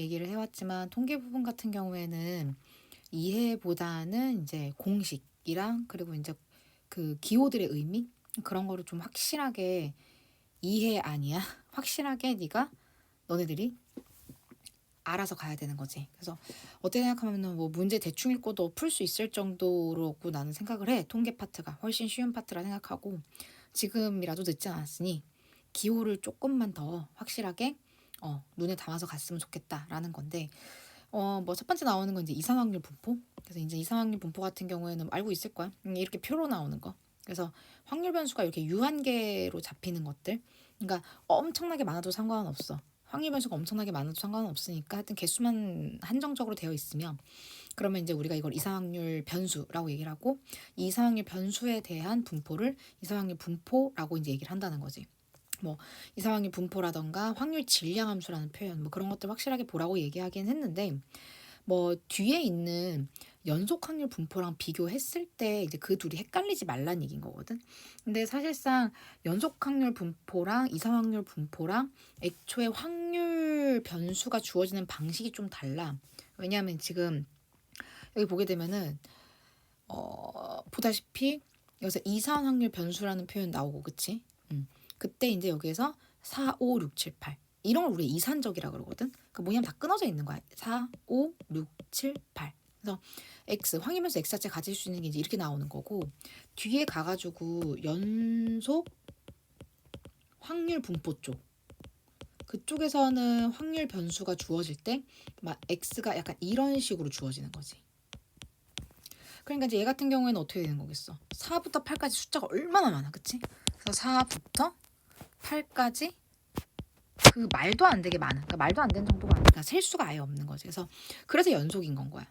얘기를 해왔지만 통계 부분 같은 경우에는 이해보다는 이제 공식이랑 그리고 이제 그 기호들의 의미 그런 거를 좀 확실하게 이해 아니야 확실하게 너네들이 알아서 가야 되는 거지. 그래서 어떻게 생각하면은 뭐 문제 대충 읽고도 풀 수 있을 정도로고 나는 생각을 해. 통계 파트가 훨씬 쉬운 파트라 생각하고 지금이라도 늦지 않았으니 기호를 조금만 더 확실하게 눈에 담아서 갔으면 좋겠다라는 건데 뭐 첫 번째 나오는 건 이제 이산확률 분포. 그래서 이제 이산확률 분포 같은 경우에는 알고 있을 거야. 이렇게 표로 나오는 거. 그래서 확률 변수가 이렇게 유한계로 잡히는 것들. 그러니까 엄청나게 많아도 상관은 없어. 확률 변수가 엄청나게 많아도 상관은 없으니까 하여튼 개수만 한정적으로 되어 있으면 그러면 이제 우리가 이걸 이산확률 변수라고 얘기를 하고 이 이산확률 변수에 대한 분포를 이산확률 분포라고 이제 얘기를 한다는 거지. 뭐 이산확률 분포라던가 확률 질량함수라는 표현 뭐 그런 것들 확실하게 보라고 얘기하긴 했는데 뭐 뒤에 있는 연속 확률 분포랑 비교했을 때 이제 그 둘이 헷갈리지 말란 얘기인 거거든. 근데 사실상 연속 확률 분포랑 이상 확률 분포랑 애초에 확률 변수가 주어지는 방식이 좀 달라. 왜냐하면 지금 여기 보게 되면은 보다시피 여기서 이상 확률 변수라는 표현 나오고 그치? 그때 이제 여기에서 4, 5, 6, 7, 8 이런 걸 우리 이산적이라 그러거든. 그 뭐냐면 다 끊어져 있는 거야. 4, 5, 6, 7, 8. 그래서 x 확률변수 x 자체 가질 수 있는 게 이제 이렇게 나오는 거고 뒤에 가가지고 연속 확률 분포 쪽 그쪽에서는 확률 변수가 주어질 때 막 x가 약간 이런 식으로 주어지는 거지. 그러니까 이제 얘 같은 경우에는 어떻게 되는 거겠어? 4부터 8까지 숫자가 얼마나 많아, 그치? 그래서 4부터 8까지 그 말도 안 되게 많은, 그러니까 말도 안 되는 정도가 아니라 셀 수가 아예 없는 거지. 그래서 연속인 건 거야.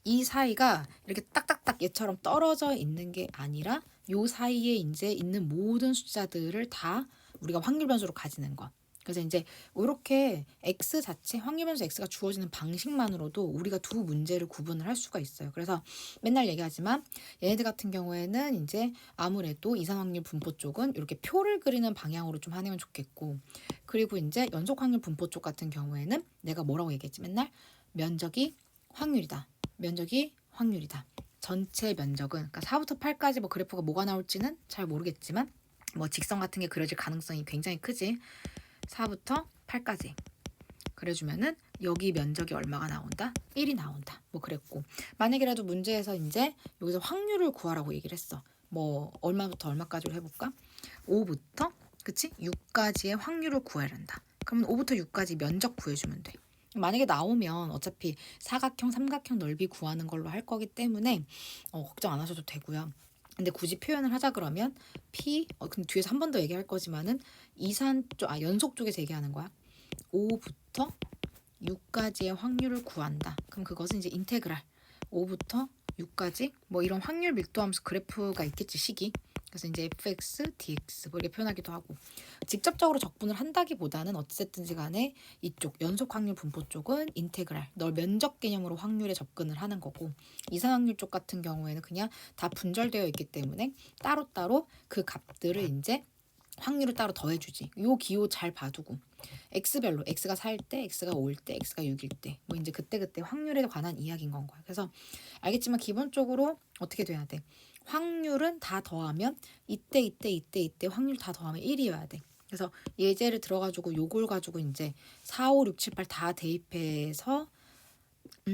이 사이가 이렇게 딱딱딱 얘처럼 떨어져 있는 게 아니라 요 사이에 이제 있는 모든 숫자들을 다 우리가 확률 변수로 가지는 것. 그래서 이제 이렇게 x 자체 확률 변수 x가 주어지는 방식만으로도 우리가 두 문제를 구분을 할 수가 있어요. 그래서 맨날 얘기하지만 얘네들 같은 경우에는 이제 아무래도 이산 확률 분포 쪽은 이렇게 표를 그리는 방향으로 좀 하면 좋겠고, 그리고 이제 연속 확률 분포 쪽 같은 경우에는 내가 뭐라고 얘기했지 맨날 면적이 확률이다. 면적이 확률이다. 전체 면적은 그러니까 4부터 8까지 뭐 그래프가 뭐가 나올지는 잘 모르겠지만 뭐 직선 같은 게 그려질 가능성이 굉장히 크지. 4부터 8까지 그려주면은 여기 면적이 얼마가 나온다? 1이 나온다. 뭐 그랬고 만약에라도 문제에서 이제 여기서 확률을 구하라고 얘기를 했어. 뭐 얼마부터 얼마까지로 해볼까? 5부터 그치? 6까지의 확률을 구해야 한다. 그러면 5부터 6까지 면적 구해주면 돼. 만약에 나오면 어차피 사각형, 삼각형 넓이 구하는 걸로 할 거기 때문에 걱정 안 하셔도 되고요. 근데 굳이 표현을 하자 그러면 P, 근데 뒤에서 한 번 더 얘기할 거지만은 연속 쪽에서 얘기하는 거야. 5부터 6까지의 확률을 구한다. 그럼 그것은 이제 인테그랄 5부터 6까지 뭐 이런 확률 밀도함수 그래프가 있겠지, 식이. 그래서 이제 fx, dx 뭐 이렇게 표현하기도 하고 직접적으로 적분을 한다기보다는 어쨌든지 간에 이쪽 연속 확률 분포 쪽은 인테그랄 널 면적 개념으로 확률에 접근을 하는 거고 이산확률 쪽 같은 경우에는 그냥 다 분절되어 있기 때문에 따로따로 그 값들을 이제 확률을 따로 더해주지. 요 기호 잘 봐두고 x별로 x가 4일 때, x가 5일 때, x가 6일 때 뭐 이제 그때그때 확률에 관한 이야기인 건 거야. 그래서 알겠지만 기본적으로 어떻게 돼야 돼? 확률은 다 더하면 이때 확률 다 더하면 1이어야 돼. 그래서 예제를 들어가지고 요걸 가지고 이제 4, 5, 6, 7, 8 다 대입해서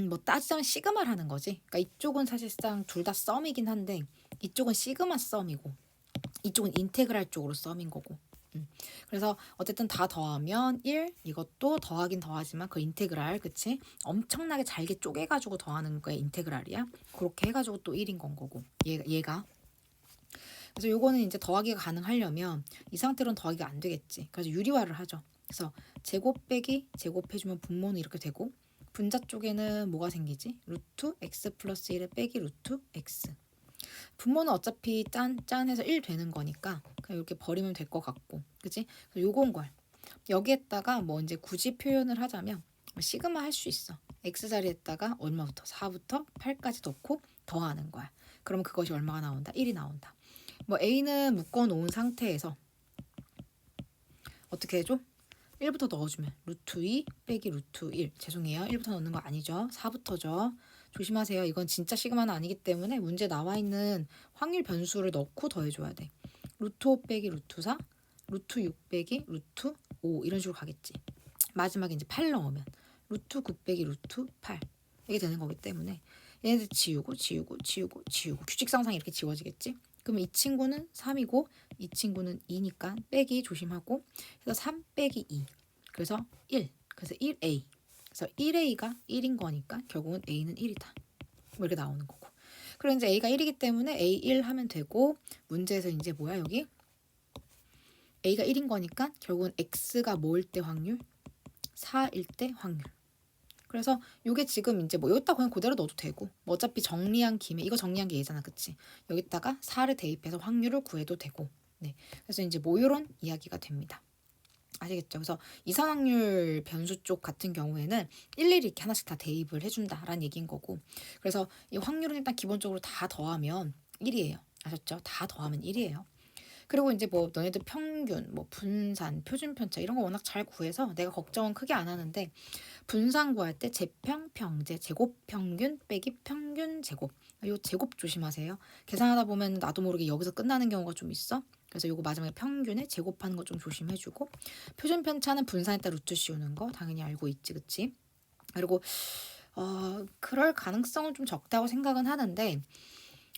뭐 따지자면 시그마를 하는 거지. 그러니까 이쪽은 사실상 둘 다 썸이긴 한데 이쪽은 시그마 썸이고 이쪽은 인테그랄 쪽으로 썸인 거고. 그래서 어쨌든 다 더하면 1 이것도 더하긴 더하지만 그 인테그랄 그치? 엄청나게 잘게 쪼개가지고 더하는 거에 인테그랄이야. 그렇게 해가지고 또 1인 건 거고 얘가 그래서 요거는 이제 더하기가 가능하려면 이 상태로는 더하기가 안 되겠지. 그래서 유리화를 하죠. 그래서 제곱 빼기 제곱해주면 분모는 이렇게 되고 분자 쪽에는 뭐가 생기지? 루트 x 플러스 1에 빼기 루트 x 분모는 어차피 짠해서 1 되는 거니까 그냥 이렇게 버리면 될 것 같고 그치? 요건 걸 여기에다가 뭐 이제 굳이 표현을 하자면 시그마 할 수 있어. x 자리에다가 얼마부터 4부터 8까지 넣고 더하는 거야. 그럼 그것이 얼마가 나온다? 1이 나온다. 뭐 a는 묶어 놓은 상태에서 어떻게 해줘? 1부터 넣어주면 루트 2 빼기 루트 1. 죄송해요. 1부터 넣는 거 아니죠. 4부터죠. 조심하세요. 이건 진짜 시그마는 아니기 때문에 문제 나와 있는 확률 변수를 넣고 더해줘야 돼. 루트 5 빼기 루트 4, 루트 6 빼기 루트 5 이런 식으로 가겠지. 마지막에 이제 8 넣으면 루트 9 빼기 루트 8 이게 되는 거기 때문에 얘네들 지우고 규칙상상 이렇게 지워지겠지. 그럼 이 친구는 3이고 이 친구는 2니까 빼기 조심하고 그래서 3 빼기 2 그래서 1 그래서 1a 그래서 1a가 1인 거니까 결국은 a는 1이다 뭐 이렇게 나오는 거고. 그리고 이제 a가 1이기 때문에 a1 하면 되고 문제에서 이제 뭐야 여기 a가 1인 거니까 결국은 x가 뭐일 때 확률 4일 때 확률. 그래서 이게 지금 이제 뭐 여기다 그냥 그대로 넣어도 되고 뭐 어차피 정리한 김에 이거 정리한 게 얘잖아 그치. 여기다가 4를 대입해서 확률을 구해도 되고. 네. 그래서 이제 뭐 이런 이야기가 됩니다. 아시겠죠? 그래서 이산확률 변수 쪽 같은 경우에는 일일이 이렇게 하나씩 다 대입을 해준다라는 얘기인 거고. 그래서 이 확률은 일단 기본적으로 다 더하면 1이에요. 아셨죠? 다 더하면 1이에요. 그리고 이제 뭐 너네들 평균, 뭐 분산, 표준 편차 이런 거 워낙 잘 구해서 내가 걱정은 크게 안 하는데 분산 구할 때 제평, 평제, 제곱 평균 빼기 평균 제곱. 요 제곱 조심하세요. 계산하다 보면 나도 모르게 여기서 끝나는 경우가 좀 있어. 그래서 요거 마지막에 평균에 제곱하는 거 좀 조심해주고 표준 편차는 분산에다 루트 씌우는 거 당연히 알고 있지, 그치? 그리고 그럴 가능성은 좀 적다고 생각은 하는데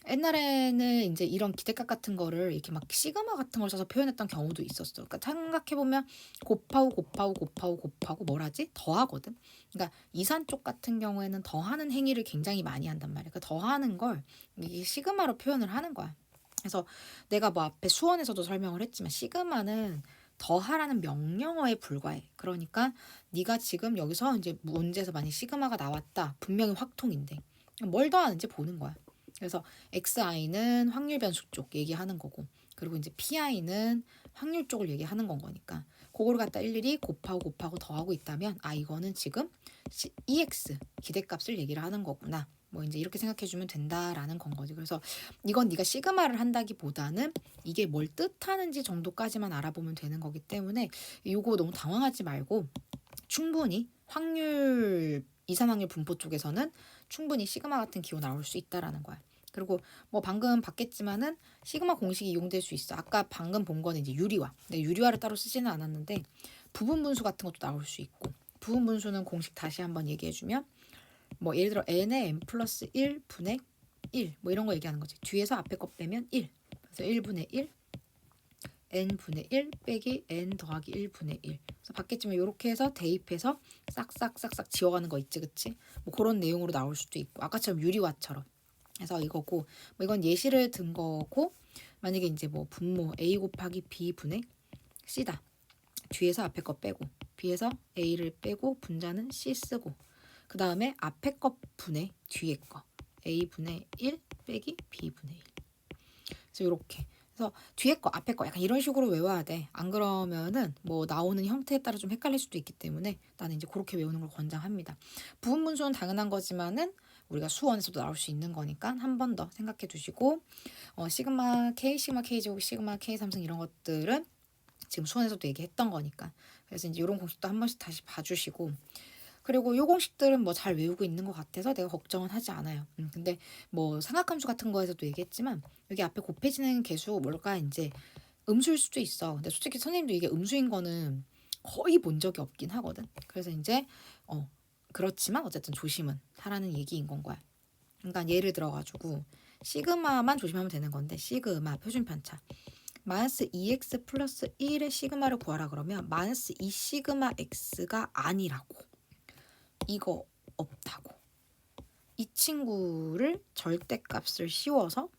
옛날에는 이제 이런 기대값 같은 거를 이렇게 막 시그마 같은 걸 써서 표현했던 경우도 있었어. 그러니까 생각해보면 곱하고 뭐라지? 더하거든. 그러니까 이산 쪽 같은 경우에는 더하는 행위를 굉장히 많이 한단 말이야. 그 더하는 걸 이게 시그마로 표현을 하는 거야. 그래서 내가 뭐 앞에 수원에서도 설명을 했지만 시그마는 더하라는 명령어에 불과해. 그러니까 네가 지금 여기서 이제 문제에서 만약 시그마가 나왔다. 분명히 확통인데 뭘 더하는지 보는 거야. 그래서xi는 확률 변수 쪽 얘기하는 거고 그리고 이제 pi는 확률 쪽을 얘기하는 건 거니까 그거를 갖다 일일이 곱하고 더하고 있다면 이거는 지금 ex 기대값을 얘기를 하는 거구나. 뭐 이제 이렇게 생각해 주면 된다라는 건 거지. 그래서 이건 네가 시그마를 한다기보다는 이게 뭘 뜻하는지 정도까지만 알아보면 되는 거기 때문에 이거 너무 당황하지 말고 충분히 확률 이산확률 분포 쪽에서는 충분히 시그마 같은 기호 나올 수 있다라는 거야. 그리고 뭐 방금 봤겠지만은 시그마 공식이 이용될 수 있어. 아까 방금 본 거는 이제 유리화. 근데 유리화를 따로 쓰지는 않았는데 부분 분수 같은 것도 나올 수 있고 부분 분수는 공식 다시 한번 얘기해주면 뭐 예를 들어 n의 n 플러스 1분의 1 뭐 이런 거 얘기하는 거지. 뒤에서 앞에 거 빼면 1. 그래서 1분의 1 n분의 1 빼기 n 더하기 1분의 1. 그래서 봤겠지만 이렇게 해서 대입해서 싹싹 지워가는 거 있지, 그치? 뭐 그런 내용으로 나올 수도 있고 아까처럼 유리화처럼. 그래서 이거고 뭐 이건 예시를 든 거고 만약에 이제 뭐 분모 a 곱하기 b 분의 c다. 뒤에서 앞에 거 빼고 b에서 a를 빼고 분자는 c 쓰고 그 다음에 앞에 거 분의 뒤에 거 a 분의 1 빼기 b 분의 1. 그래서 이렇게 그래서 뒤에 거 앞에 거 약간 이런 식으로 외워야 돼. 안 그러면은 뭐 나오는 형태에 따라 좀 헷갈릴 수도 있기 때문에 나는 이제 그렇게 외우는 걸 권장합니다. 부분 분수는 당연한 거지만은 우리가 수원에서도 나올 수 있는 거니까 한 번 더 생각해 두시고 시그마 K, 시그마 K제곱, 시그마 K 삼승 이런 것들은 지금 수원에서도 얘기했던 거니까 그래서 이제 이런 공식도 한 번씩 다시 봐주시고 그리고 요 공식들은 뭐 잘 외우고 있는 것 같아서 내가 걱정은 하지 않아요. 근데 뭐 삼각함수 같은 거에서도 얘기했지만 여기 앞에 곱해지는 개수 뭘까 이제 음수일 수도 있어. 근데 솔직히 선생님도 이게 음수인 거는 거의 본 적이 없긴 하거든. 그래서 이제 그렇지만 어쨌든 조심은 하라는 얘기인 건 거야. 그러니까 예를 들어가지고 시그마만 조심하면 되는 건데 시그마 표준 편차 마이너스 2x 플러스 1의 시그마를 구하라 그러면 마이너스 2 시그마 x가 아니라고 이거 없다고 이 친구를 절대값을 씌워서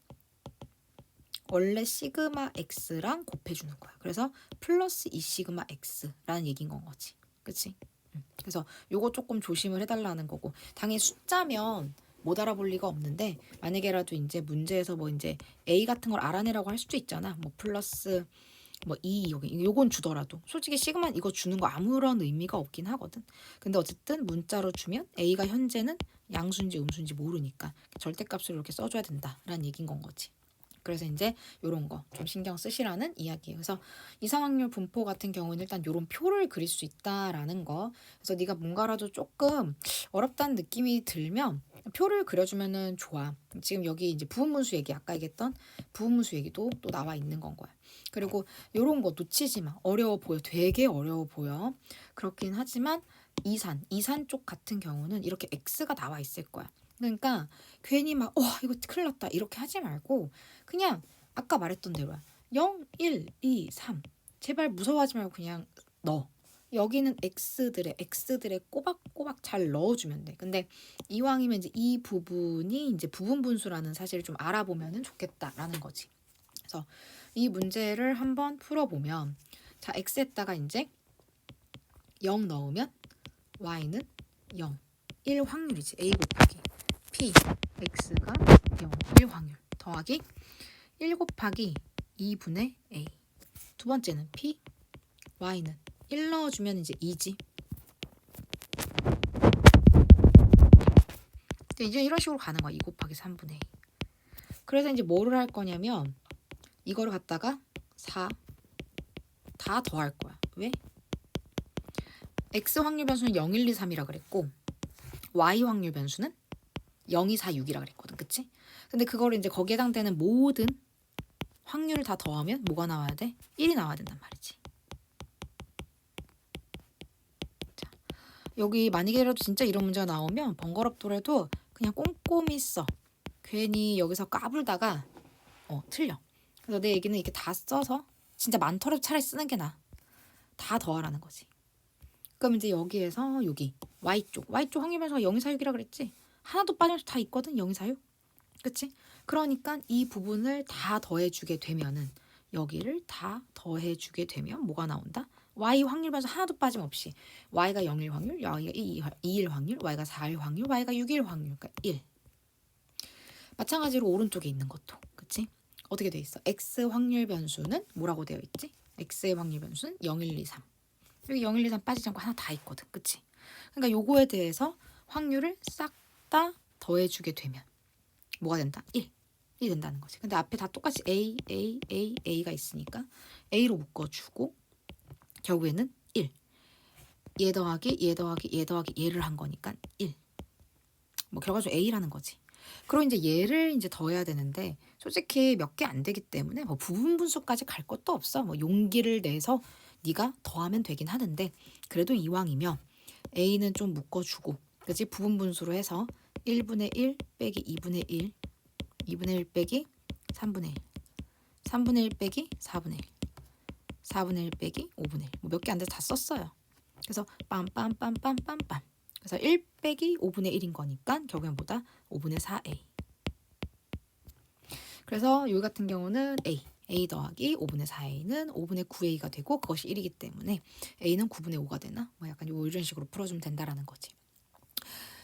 원래 시그마 x랑 곱해주는 거야. 그래서 플러스 2 시그마 x라는 얘기인 건 거지. 그치? 그래서 요거 조금 조심을 해달라는 거고 당연히 숫자면 못 알아볼 리가 없는데 만약에라도 이제 문제에서 뭐 이제 a 같은 걸 알아내라고 할 수도 있잖아. 뭐 플러스 뭐 2 요건 주더라도 솔직히 시그만 이거 주는 거 아무런 의미가 없긴 하거든. 근데 어쨌든 문자로 주면 a가 현재는 양수인지 음수인지 모르니까 절대값으로 이렇게 써줘야 된다라는 얘기인 건 거지. 그래서 이제 요런 거 좀 신경 쓰시라는 이야기예요. 그래서 이상확률 분포 같은 경우는 일단 요런 표를 그릴 수 있다라는 거. 그래서 네가 뭔가라도 조금 어렵다는 느낌이 들면 표를 그려주면은 좋아. 지금 여기 이제 부분분수 얘기 아까 얘기했던 부분분수 얘기도 또 나와 있는 건 거야. 그리고 요런 거 놓치지 마. 어려워 보여. 되게 어려워 보여. 그렇긴 하지만 이산 쪽 같은 경우는 이렇게 X가 나와 있을 거야. 그러니까 괜히 막 이거 큰일 났다 이렇게 하지 말고 그냥 아까 말했던 대로야. 0, 1, 2, 3 제발 무서워하지 말고 그냥 넣어. 여기는 X들의 꼬박꼬박 잘 넣어주면 돼. 근데 이왕이면 이제 이 부분이 이제 부분 분수라는 사실을 좀 알아보면 좋겠다라는 거지. 그래서 이 문제를 한번 풀어보면 자 X에다가 이제 0 넣으면 Y는 0, 1 확률이지. A 곱하기 P X가 0, 1 확률 더하기 1 곱하기 2분의 A. 두 번째는 P Y는 1 넣어주면 이제 2지. 이제 이런 식으로 가는 거야. 2 곱하기 3분의 2. 그래서 이제 뭐를 할 거냐면 이거를 갖다가 4 다 더할 거야. 왜? X 확률 변수는 0, 1, 2, 3이라 그랬고 Y 확률 변수는 0, 2, 4, 6이라 그랬거든. 그치? 근데 그거를 이제 거기에 해당되는 모든 확률을 다 더하면 뭐가 나와야 돼? 1이 나와야 된단 말이지. 자, 여기 만약에라도 진짜 이런 문제가 나오면 번거롭더라도 그냥 꼼꼼히 써. 괜히 여기서 까불다가 틀려. 그래서 내 얘기는 이렇게 다 써서 진짜 많더라도 차라리 쓰는 게 나아. 다 더하라는 거지. 그럼 이제 여기에서 여기 Y쪽 확률 변수가 0, 2, 4, 6이라 그랬지? 하나도 빠짐없이 다 있거든. 0, 2, 4, 6. 그치? 그러니까 이 부분을 다 더해주게 되면은 여기를 다 더해주게 되면 뭐가 나온다? Y 확률 변수 하나도 빠짐없이 Y가 0, 1 확률, Y가 2, 1 확률, Y가 4, 1 확률, Y가 6, 1 확률. 그러니까 1. 마찬가지로 오른쪽에 있는 것도. 그치? 어떻게 돼 있어? X 확률 변수는 뭐라고 되어 있지? X의 확률 변수는 0, 1, 2, 3. 여기 0, 1, 2, 3 빠지지 않고 하나 다 있거든. 그치? 그러니까 요거에 대해서 확률을 싹 다 더해주게 되면 뭐가 된다? 1. 이 된다는 거지. 근데 앞에 다 똑같이 A가 있으니까 A로 묶어주고 결국에는 1. 얘 더하기 얘를 한 거니까 1. 뭐 결과적으로 A라는 거지. 그리고 이제 얘를 이제 더해야 되는데 솔직히 몇 개 안 되기 때문에 뭐 부분 분수까지 갈 것도 없어. 뭐 용기를 내서 네가 더하면 되긴 하는데 그래도 이왕이면 A는 좀 묶어주고 그치? 부분 분수로 해서 1분의 1 빼기 2분의 1 2분의 1 빼기 3분의 1 3분의 1 빼기 4분의 1 4분의 1 빼기 5분의 1 뭐 몇 개 안 돼서 다 썼어요. 그래서 빰빰빰빰빰빰 그래서 1 빼기 5분의 1인 거니까 결국엔 뭐다? 5분의 4A. 그래서 여기 같은 경우는 A 더하기 5분의 4A는 5분의 9A가 되고 그것이 1이기 때문에 A는 9분의 5가 되나? 뭐 약간 이런 식으로 풀어주면 된다라는 거지.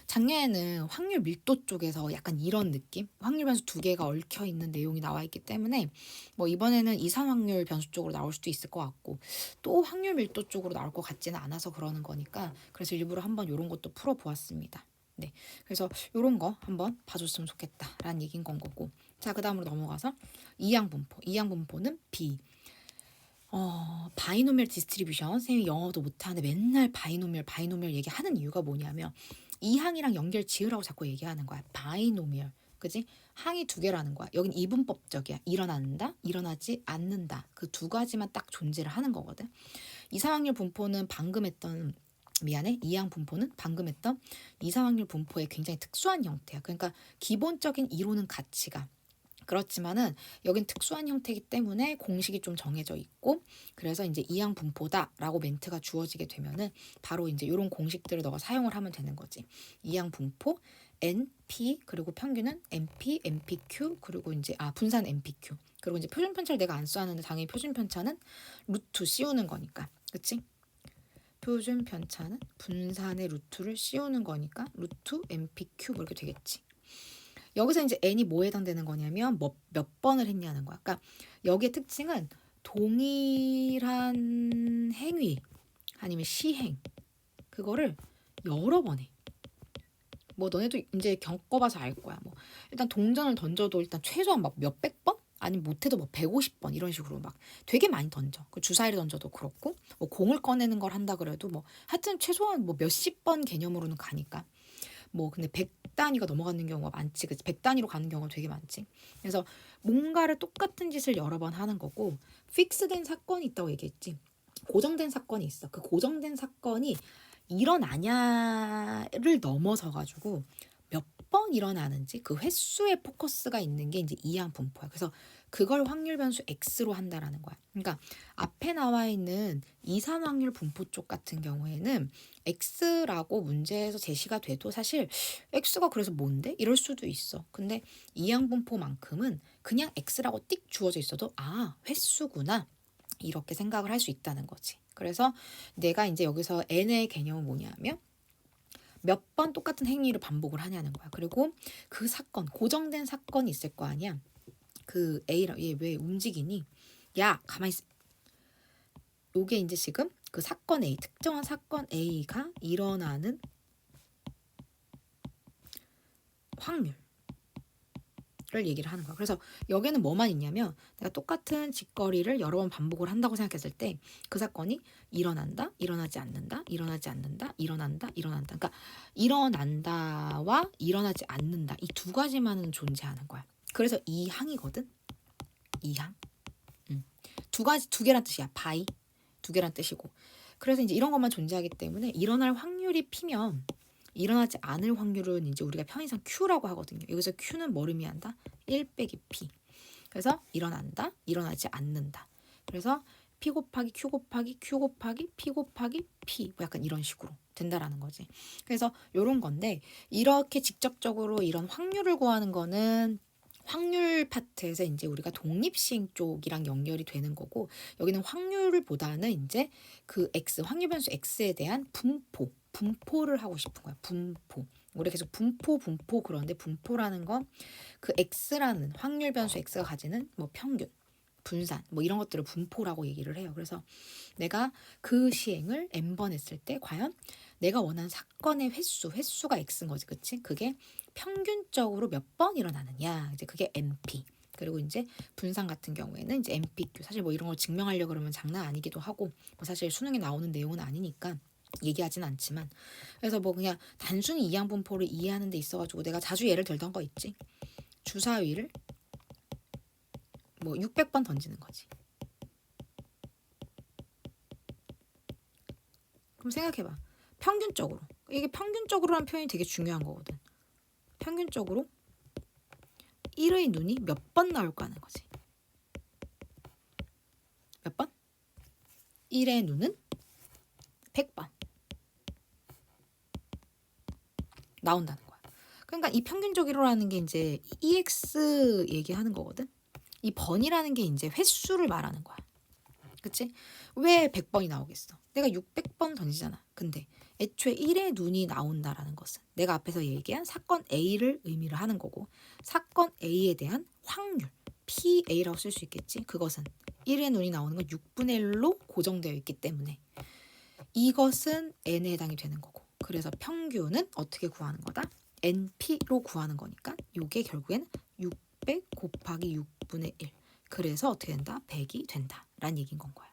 작년에는 확률 밀도 쪽에서 약간 이런 느낌? 확률 변수 두 개가 얽혀 있는 내용이 나와 있기 때문에 뭐 이번에는 이산 확률 변수 쪽으로 나올 수도 있을 것 같고 또 확률 밀도 쪽으로 나올 것 같지는 않아서 그러는 거니까 그래서 일부러 한번 이런 것도 풀어보았습니다. 네, 그래서 이런 거 한번 봐줬으면 좋겠다라는 얘기인 건 거고 자 그 다음으로 넘어가서 이항분포는 B. 바이노미얼 디스트리뷰션 선생님이 영어도 못하는데 맨날 바이노미얼 얘기하는 이유가 뭐냐면 이 항이랑 연결 지으라고 자꾸 얘기하는 거야. 바이노미얼. 그지? 항이 두 개라는 거야. 여긴 이분법적이야. 일어난다, 일어나지 않는다. 그 두 가지만 딱 존재를 하는 거거든. 이상확률 분포는 방금 했던 이항 분포는 방금 했던 이상확률 분포의 굉장히 특수한 형태야. 그러니까 기본적인 이론은 같이가. 그렇지만은 여긴 특수한 형태이기 때문에 공식이 좀 정해져 있고 그래서 이제 이항 분포다라고 멘트가 주어지게 되면은 바로 이제 이런 공식들을 너가 사용을 하면 되는 거지. 이항 분포 NP 그리고 평균은 NP, NPQ 그리고 이제 분산 NPQ 그리고 이제 표준 편차를 내가 안 써왔는데 당연히 표준 편차는 루트 씌우는 거니까, 그치? 표준 편차는 분산의 루트를 씌우는 거니까 루트 NPQ 그렇게 되겠지. 여기서 이제 n이 뭐에 해당되는 거냐면 몇 번을 했냐는 거야. 그러니까 여기의 특징은 동일한 행위 아니면 시행 그거를 여러 번 해. 뭐 너네도 이제 겪어봐서 알 거야. 뭐 일단 동전을 던져도 일단 최소한 막 몇백 번 아니면 못해도 뭐 150번 이런 식으로 막 되게 많이 던져. 그 주사위를 던져도 그렇고 뭐 공을 꺼내는 걸 한다 그래도 뭐 하여튼 최소한 뭐 몇십 번 개념으로는 가니까. 뭐 근데 100단위가 넘어가는 경우가 많지. 그치? 100단위로 가는 경우가 되게 많지. 그래서 뭔가를 똑같은 짓을 여러 번 하는 거고 픽스된 사건이 있다고 얘기했지. 고정된 사건이 있어. 그 고정된 사건이 일어나냐를 넘어서 가지고 몇 번 일어나는지 그 횟수에 포커스가 있는 게 이제 이항 분포야. 그래서 그걸 확률 변수 X로 한다라는 거야. 그러니까 앞에 나와 있는 이산 확률 분포 쪽 같은 경우에는 X라고 문제에서 제시가 돼도 사실 X가 그래서 뭔데? 이럴 수도 있어. 근데 이항 분포만큼은 그냥 X라고 띡 주어져 있어도 아, 횟수구나. 이렇게 생각을 할 수 있다는 거지. 그래서 내가 이제 여기서 n의 개념은 뭐냐면 몇 번 똑같은 행위를 반복을 하냐는 거야. 그리고 그 사건, 고정된 사건이 있을 거 아니야. 그 A랑 얘 왜 움직이니? 야, 가만히 있어. 요게 이제 지금 그 사건 A, 특정한 사건 A가 일어나는 확률. 를 얘기를 하는 거야. 그래서 여기는 뭐만 있냐면 내가 똑같은 짓거리를 여러 번 반복을 한다고 생각했을 때 그 사건이 일어난다, 일어나지 않는다, 일어나지 않는다, 일어난다, 일어난다. 그러니까 일어난다와 일어나지 않는다. 이 두 가지만은 존재하는 거야. 그래서 이 항이거든. 이 항. 두 가지, 두 개란 뜻이야. 바이. 두 개란 뜻이고. 그래서 이제 이런 것만 존재하기 때문에 일어날 확률이 P면 일어나지 않을 확률은 이제 우리가 편의상 Q라고 하거든요. 여기서 Q는 뭘 의미한다? 1 빼기 P. 그래서 일어난다, 일어나지 않는다. 그래서 P 곱하기 Q 곱하기 Q 곱하기 P 곱하기 P. 뭐 약간 이런 식으로 된다라는 거지. 그래서 요런 건데 이렇게 직접적으로 이런 확률을 구하는 거는 확률 파트에서 이제 우리가 독립시행 쪽이랑 연결이 되는 거고 여기는 확률보다는 이제 그 X, 확률 변수 X에 대한 분포를 하고 싶은 거야. 분포. 우리 계속 분포 그런데 분포라는 건 그 X라는 확률 변수 X가 가지는 뭐 평균, 분산 뭐 이런 것들을 분포라고 얘기를 해요. 그래서 내가 그 시행을 n번 했을 때 과연 내가 원하는 사건의 횟수가 X인 거지. 그치? 그게 평균적으로 몇 번 일어나느냐. 이제 그게 NP. 그리고 이제 분산 같은 경우에는 이제 NPQ. 사실 뭐 이런 걸 증명하려고 그러면 장난 아니기도 하고 뭐 사실 수능에 나오는 내용은 아니니까 얘기하진 않지만 그래서 뭐 그냥 단순히 이항 분포를 이해하는 데 있어가지고 내가 자주 예를 들던 거 있지. 주사위를 뭐 600번 던지는 거지. 그럼 생각해봐. 평균적으로. 이게 평균적으로라는 표현이 되게 중요한 거거든. 평균적으로 1의 눈이 몇 번 나올까 하는 거지. 몇 번? 1의 눈은 100번 나온다는 거야. 그러니까 이 평균적으로라는 게 이제 EX 얘기하는 거거든. 이 번이라는 게 이제 횟수를 말하는 거야. 그치? 왜 100번이 나오겠어? 내가 600번 던지잖아. 근데 애초에 1의 눈이 나온다라는 것은 내가 앞에서 얘기한 사건 A를 의미를 하는 거고 사건 A에 대한 확률 PA라고 쓸 수 있겠지. 그것은 1의 눈이 나오는 건 6분의 1로 고정되어 있기 때문에 이것은 N에 해당이 되는 거고 그래서 평균은 어떻게 구하는 거다? NP로 구하는 거니까 이게 결국엔 600 곱하기 6분의 1 그래서 어떻게 된다? 100이 된다라는 얘기인 건 거야.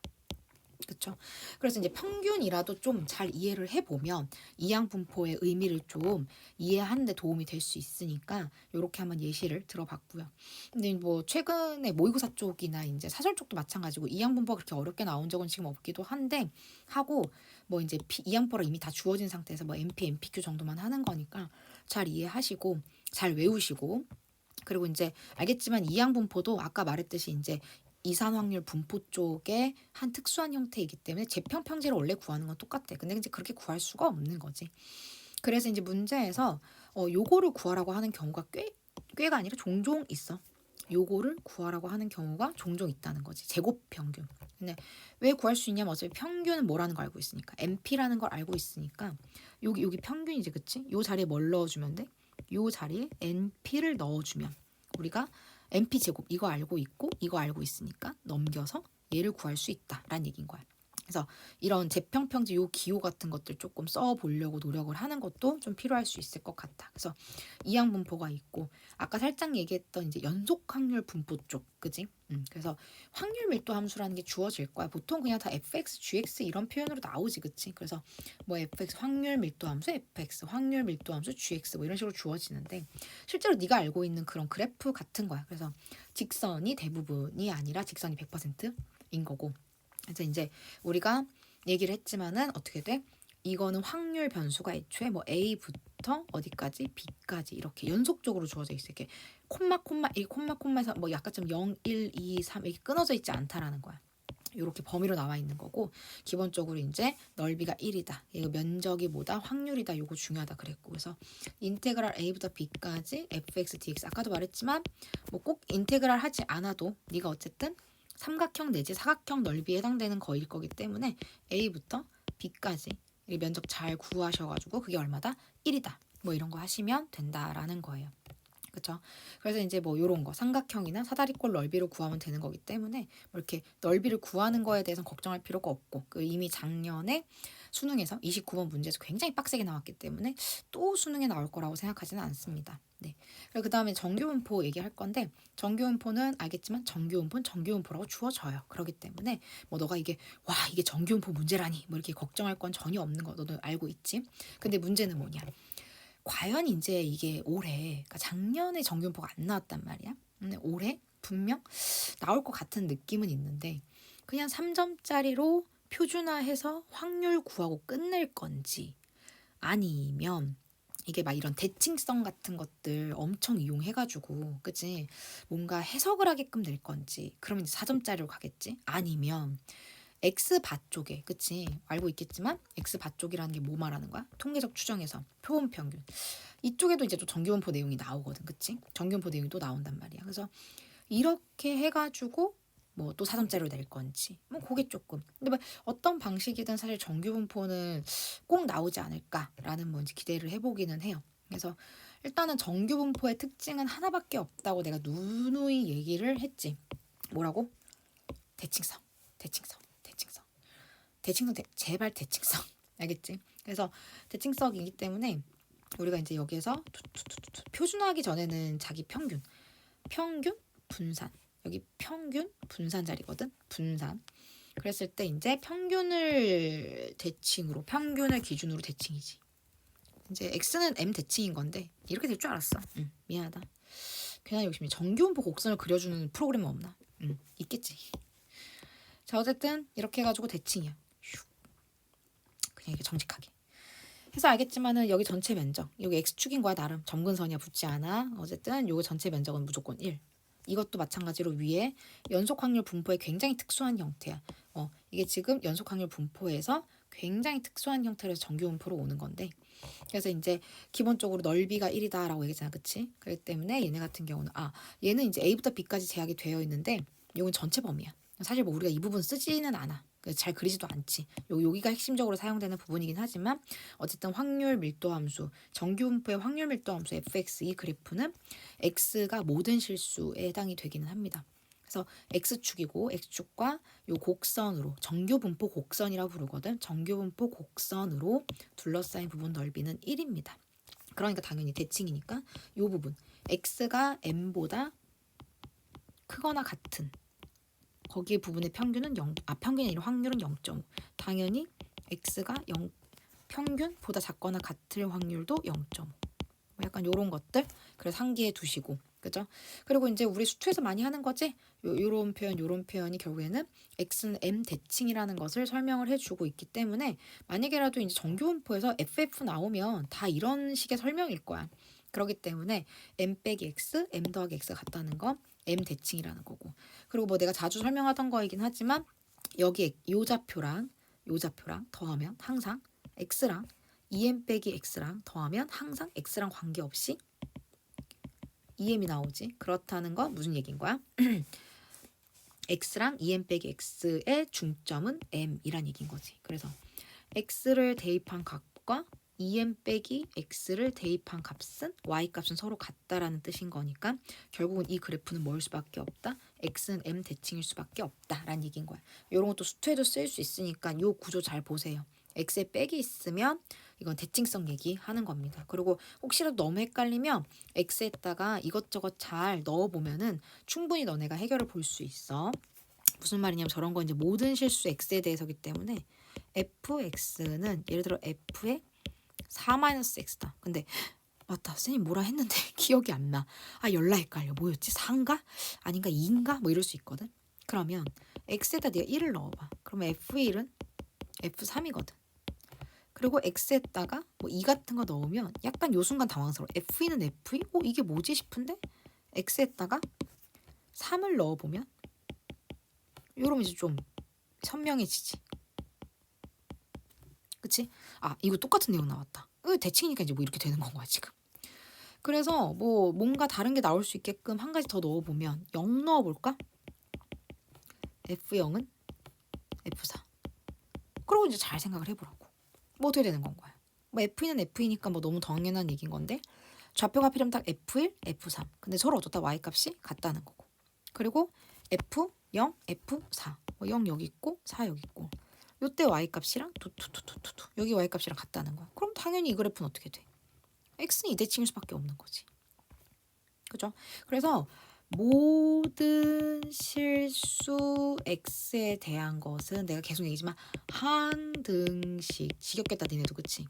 그렇죠? 그래서 이제 평균이라도 좀 잘 이해를 해보면 이항 분포의 의미를 좀 이해하는 데 도움이 될 수 있으니까 이렇게 한번 예시를 들어봤고요. 근데 뭐 최근에 모의고사 쪽이나 이제 사설 쪽도 마찬가지고 이항 분포가 그렇게 어렵게 나온 적은 지금 없기도 한데 하고 뭐 이제 이항 분포가 이미 다 주어진 상태에서 뭐 MP, MPQ 정도만 하는 거니까 잘 이해하시고 잘 외우시고 그리고 이제 알겠지만 이항 분포도 아까 말했듯이 이제 이산 확률 분포 쪽의 한 특수한 형태이기 때문에 재평 평지를 원래 구하는 건 똑같아. 근데 이제 그렇게 구할 수가 없는 거지. 그래서 이제 문제에서 요거를 구하라고 하는 경우가 꽤가 아니라 종종 있어. 요거를 구하라고 하는 경우가 종종 있다는 거지. 제곱 평균. 근데 왜 구할 수 있냐면 어차피 평균은 뭐라는 걸 알고 있으니까. MP라는 걸 알고 있으니까 여기 평균이지, 그치? 요 자리에 뭘 넣어주면 돼? 요 자리에 NP를 넣어주면 우리가 NP 제곱 이거 알고 있고 이거 알고 있으니까 넘겨서 얘를 구할 수 있다라는 얘기인 거야. 그래서 이런 재평평지 요 기호 같은 것들 조금 써보려고 노력을 하는 것도 좀 필요할 수 있을 것 같아. 그래서 이항 분포가 있고 아까 살짝 얘기했던 이제 연속 확률 분포 쪽, 그지? 그래서 확률 밀도 함수라는 게 주어질 거야. 보통 그냥 다 fx, gx 이런 표현으로 나오지, 그치? 그래서 뭐 fx 확률 밀도 함수, fx 확률 밀도 함수, gx 뭐 이런 식으로 주어지는데 실제로 네가 알고 있는 그런 그래프 같은 거야. 그래서 직선이 대부분이 아니라 직선이 100%인 거고. 그래서 이제 우리가 얘기를 했지만은 어떻게 돼? 이거는 확률 변수가 애초에 뭐 A부터 어디까지 B까지 이렇게 연속적으로 주어져 있어. 이렇게 이 콤마에서 뭐 약간 좀 0, 1, 2, 3 이렇게 끊어져 있지 않다라는 거야. 이렇게 범위로 나와 있는 거고 기본적으로 이제 넓이가 1이다. 이거 면적이 뭐다? 확률이다. 요거 중요하다 그랬고 그래서 인테그랄 A부터 B까지 fx, dx 아까도 말했지만 뭐 꼭 인테그랄 하지 않아도 네가 어쨌든 삼각형 내지 사각형 넓이에 해당되는 거일 거기 때문에 A부터 B까지 이 면적 잘 구하셔가지고 그게 얼마다? 1이다. 뭐 이런 거 하시면 된다라는 거예요. 그렇죠? 그래서 이제 뭐 요런 거 삼각형이나 사다리꼴 넓이를 구하면 되는 거기 때문에 뭐 이렇게 넓이를 구하는 거에 대해서는 걱정할 필요가 없고 그 이미 작년에 수능에서 29번 문제에서 굉장히 빡세게 나왔기 때문에 또 수능에 나올 거라고 생각하지는 않습니다. 네. 그리고 그 다음에 정규분포 얘기할 건데 정규분포는 알겠지만 정규분포는 정규분포라고 주어져요. 그렇기 때문에 뭐 너가 이게 와 이게 정규분포 문제라니 뭐 이렇게 걱정할 건 전혀 없는 거 너도 알고 있지. 근데 문제는 뭐냐? 과연 이제 이게 올해, 그러니까 작년에 정규분포가 안 나왔단 말이야. 근데 올해 분명 나올 것 같은 느낌은 있는데 그냥 3점짜리로 표준화해서 확률 구하고 끝낼 건지 아니면 이게 막 이런 대칭성 같은 것들 엄청 이용해가지고 그치 뭔가 해석을 하게끔 낼 건지 그러면 이제 4점짜리로 가겠지 아니면 X바 쪽에 그치 알고 있겠지만 X바 쪽이라는 게 뭐 말하는 거야? 통계적 추정에서 표본 평균 이쪽에도 이제 또 정규분포 내용이 나오거든 그치? 정규분포 내용이 또 나온단 말이야 그래서 이렇게 해가지고 뭐 또 4점짜리로 낼 건지 뭐 그게 조금 근데 뭐 어떤 방식이든 사실 정규분포는 꼭 나오지 않을까라는 뭔지 기대를 해보기는 해요 그래서 일단은 정규분포의 특징은 하나밖에 없다고 내가 누누이 얘기를 했지 뭐라고? 대칭성 대칭성 제발 대칭성 알겠지? 그래서 대칭성이기 때문에 우리가 이제 여기에서 표준화하기 전에는 자기 평균 분산 여기 평균 분산 자리거든 분산 그랬을 때 이제 평균을 기준으로 대칭이지 이제 x는 m 대칭인 건데 이렇게 될 줄 알았어 미안하다 괜한 욕심이 정규분포 곡선을 그려주는 프로그램은 없나 있겠지 자 어쨌든 이렇게 해가지고 대칭이야 그냥 이렇게 정직하게 해서 알겠지만은 여기 전체 면적 여기 x축인 거야 나름 점근선이야 붙지 않아 어쨌든 요거 전체 면적은 무조건 1 이것도 마찬가지로 위에 연속 확률 분포의 굉장히 특수한 형태야 이게 지금 연속 확률 분포에서 굉장히 특수한 형태로 정규분포로 오는 건데 그래서 이제 기본적으로 넓이가 1이다 라고 얘기했잖아 그치? 그렇기 때문에 얘네 같은 경우는 얘는 이제 A부터 B까지 제약이 되어 있는데 이건 전체 범위야 사실 뭐 우리가 이 부분 쓰지는 않아 잘 그리지도 않지. 여기가 핵심적으로 사용되는 부분이긴 하지만 어쨌든 확률 밀도 함수, 정규분포의 확률 밀도 함수 fx 이 그래프는 x가 모든 실수에 해당이 되기는 합니다. 그래서 x축이고 x축과 요 곡선으로 정규분포 곡선이라고 부르거든. 정규분포 곡선으로 둘러싸인 부분 넓이는 1입니다. 그러니까 당연히 대칭이니까 요 부분 x가 m보다 크거나 같은 거기에 부분의 평균은 평균이 아니라 확률은 0.5. 당연히 x가 평균보다 작거나 같을 확률도 0.5. 약간 요런 것들 그래서 상기해 두시고 그죠? 그리고 이제 우리 수투에서 많이 하는 거지. 요런 표현이 결국에는 x는 m 대칭이라는 것을 설명을 해주고 있기 때문에 만약에라도 이제 정규분포에서 ff 나오면 다 이런 식의 설명일 거야. 그렇기 때문에 m 빼기 x, m 더하기 x가 같다는 건 m 대칭이라는 거고. 그리고 뭐 내가 자주 설명하던 거이긴 하지만 여기에 요 좌표랑 더하면 항상 x랑 2m 빼기 x랑 더하면 항상 x랑 관계없이 2m이 나오지. 그렇다는 건 무슨 얘기인 거야? x랑 2m 빼기 x의 중점은 m이란 얘기인 거지. 그래서 x를 대입한 값과 2n 빼기 x를 대입한 값은 y 값은 서로 같다라는 뜻인 거니까 결국은 이 그래프는 뭐일 수밖에 없다. x는 m 대칭일 수밖에 없다라는 얘기인 거야. 이런 것도 수투에도 쓸 수 있으니까 이 구조 잘 보세요. x에 빼기 있으면 이건 대칭성 얘기하는 겁니다. 그리고 혹시라도 너무 헷갈리면 x에다가 이것저것 잘 넣어보면은 충분히 너네가 해결을 볼 수 있어. 무슨 말이냐면 저런 건 이제 모든 실수 x에 대해서기 때문에 fx는 예를 들어 f의 4-x다. 근데 맞다. 선생님 뭐라 했는데 기억이 안 나. 아 열나 헷갈려. 뭐였지? 4인가? 아닌가? 2인가? 뭐 이럴 수 있거든. 그러면 x에다 네가 1을 넣어봐. 그러면 f1은 f3이거든. 그리고 x에다가 뭐 2 같은 거 넣으면 약간 요 순간 당황스러워. f2는 f2? 이게 뭐지 싶은데 x에다가 3을 넣어보면 이러면 이제 좀 선명해지지. 그치? 아 이거 똑같은 내용 나왔다. 대칭이니까 이제 뭐 이렇게 되는 건 거야 지금. 그래서 뭐 뭔가 다른 게 나올 수 있게끔 한 가지 더 넣어보면 0 넣어볼까? F0은 F4. 그리고 이제 잘 생각을 해보라고. 뭐 어떻게 되는 건 거야? 뭐 F2는 F이니까 뭐 너무 당연한 얘기인 건데 좌표가 필요하면 딱 F1, F3. 근데 서로 어쩌다 Y값이 같다는 거고. 그리고 F0, F4. 뭐 0 여기 있고 4 여기 있고. 요때 Y값이랑 투투투투투 여기 Y값이랑 같다는 거야. 그럼 당연히 이 그래프는 어떻게 돼? X는 2대칭일 수밖에 없는 거지. 그죠? 그래서 모든 실수 x에 대한 것은 내가 계속 얘기지만 한 등식 지겹겠다 니네도 그치?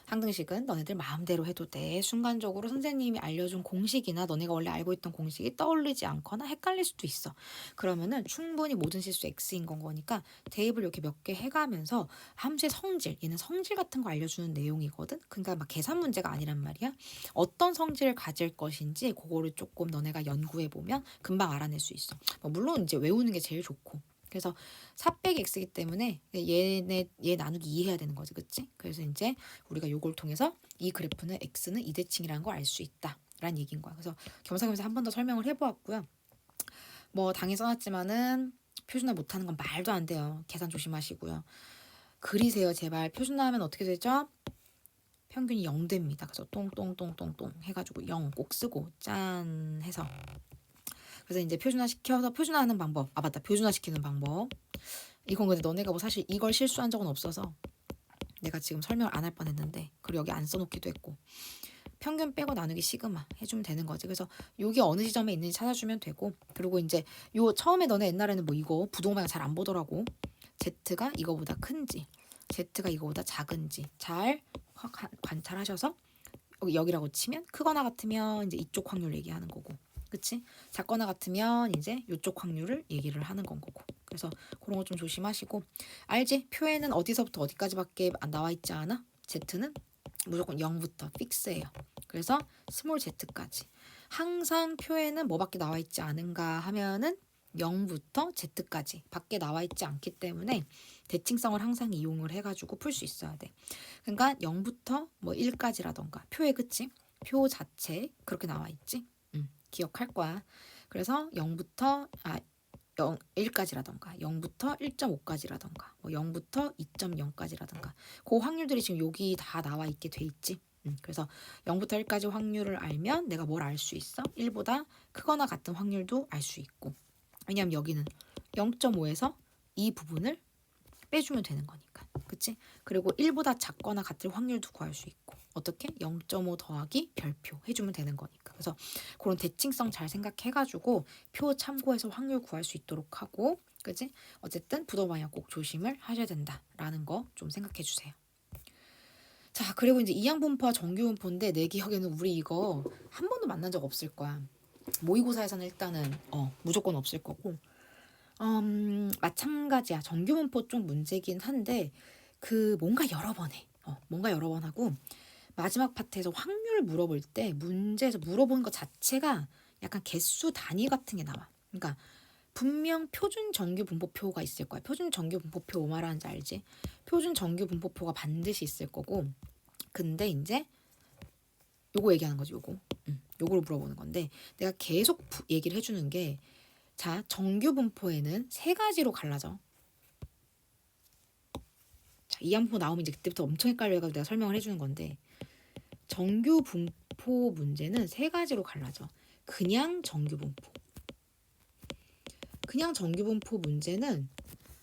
한 등식은 너네들 마음대로 해도 돼. 순간적으로 선생님이 알려준 공식이나 너네가 원래 알고 있던 공식이 떠오르지 않거나 헷갈릴 수도 있어. 그러면은 충분히 모든 실수 x인 건 거니까 대입을 이렇게 몇 개 해가면서 함수의 성질, 얘는 성질 같은 거 알려주는 내용이거든. 그러니까 막 계산 문제가 아니란 말이야. 어떤 성질을 가질 것인지 그거를 조금 너네가 연구해보면 금방 알아낼 수 있어. 물론 이제 외우는 게 제일 좋고. 그래서 4 빼기 x이기 때문에 얘 나누기 2 해야 되는 거지, 그치? 그래서 이제 우리가 요걸 통해서 이 그래프는 x는 2대칭이라는 걸 알 수 있다 라는 얘기인 거야. 그래서 겸사겸사 한 번 더 설명을 해보았고요. 뭐 당에 써놨지만은 표준화 못하는 건 말도 안 돼요. 계산 조심하시고요. 그리세요 제발. 표준화하면 어떻게 되죠? 평균이 0 됩니다. 그래서 똥똥똥똥똥 해가지고 0 꼭 쓰고 짠 해서 그래서 이제 표준화시켜서 표준화하는 방법. 아 맞다. 표준화시키는 방법. 이건 근데 너네가 뭐 사실 이걸 실수한 적은 없어서 내가 지금 설명을 안 할 뻔했는데 그리고 여기 안 써놓기도 했고 평균 빼고 나누기 시그마 해주면 되는 거지. 그래서 여기 어느 지점에 있는지 찾아주면 되고 그리고 이제 요 처음에 너네 옛날에는 뭐 이거 부동방향 잘 안 보더라고. Z가 이거보다 큰지 Z가 이거보다 작은지 잘 관찰하셔서 여기라고 치면 크거나 같으면 이제 이쪽 확률 얘기하는 거고 그치? 작거나 같으면 이제 이쪽 확률을 얘기를 하는 건 거고 그래서 그런 거 좀 조심하시고 알지? 표에는 어디서부터 어디까지밖에 안 나와 있지 않아? Z는 무조건 0부터 픽스예요. 그래서 스몰 z까지 항상 표에는 뭐밖에 나와 있지 않은가 하면은 0부터 z까지 밖에 나와 있지 않기 때문에 대칭성을 항상 이용을 해가지고 풀 수 있어야 돼. 그러니까 0부터 뭐 1까지라던가 표에 그치? 표 자체 그렇게 나와 있지? 기억할 거야. 그래서 0부터 1까지라던가 0부터 1.5까지라던가 뭐 0부터 2.0까지라던가 그 확률들이 지금 여기 다 나와 있게 돼 있지. 그래서 0부터 1까지 확률을 알면 내가 뭘 알 수 있어? 1보다 크거나 같은 확률도 알 수 있고 왜냐면 여기는 0.5에서 이 부분을 빼주면 되는 거니까 그치? 그리고 1보다 작거나 같을 확률도 구할 수 있고 어떻게? 0.5 더하기 별표 해주면 되는 거니까 그래서 그런 대칭성 잘 생각해가지고 표 참고해서 확률 구할 수 있도록 하고 그치? 어쨌든 부동방향 꼭 조심을 하셔야 된다라는 거 좀 생각해 주세요. 자 그리고 이제 이항분포와 정규분포인데 내 기억에는 우리 이거 한 번도 만난 적 없을 거야. 모의고사에서는 일단은 무조건 없을 거고 마찬가지야. 정규분포 좀 문제긴 한데 그 뭔가 여러 번 해. 뭔가 여러 번 하고 마지막 파트에서 확률 물어볼 때 문제에서 물어보는 것 자체가 약간 개수 단위 같은 게 나와. 그러니까 분명 표준 정규 분포표가 있을 거야. 표준 정규 분포표 뭐 말하는지 알지? 표준 정규 분포표가 반드시 있을 거고 근데 이제 요거 얘기하는 거지 요거. 요거를 물어보는 건데 내가 계속 얘기를 해주는 게 자, 정규 분포에는 세 가지로 갈라져. 자, 이항분포 나오면 이제 그때부터 엄청 헷갈려가지고 내가 설명을 해주는 건데 정규 분포 문제는 세 가지로 갈라져. 그냥 정규 분포. 그냥 정규 분포 문제는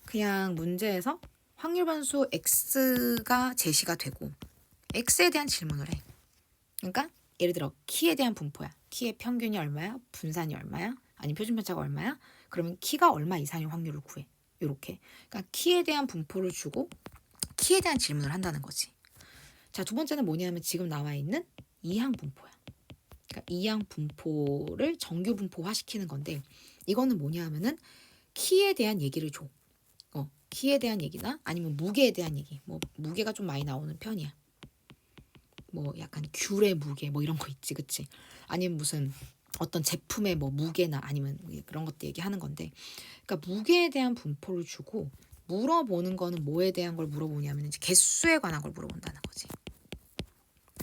그냥 문제에서 확률 변수 x가 제시가 되고 x에 대한 질문을 해. 그러니까 예를 들어 키에 대한 분포야. 키의 평균이 얼마야? 분산이 얼마야? 아니면 표준 편차가 얼마야? 그러면 키가 얼마 이상일 확률을 구해. 요렇게. 그러니까 키에 대한 분포를 주고 키에 대한 질문을 한다는 거지. 자, 두 번째는 뭐냐면 지금 나와 있는 이항 분포야. 그러니까 이항 분포를 정규 분포화 시키는 건데 이거는 뭐냐 하면은 키에 대한 얘기를 줘. 키에 대한 얘기나 아니면 무게에 대한 얘기. 뭐 무게가 좀 많이 나오는 편이야. 뭐 약간 귤의 무게 뭐 이런 거 있지, 그치? 아니면 무슨 어떤 제품의 뭐 무게나 아니면 그런 것들 얘기하는 건데, 그러니까 무게에 대한 분포를 주고 물어보는 거는 뭐에 대한 걸 물어보냐면 이제 개수에 관한 걸 물어본다는 거지.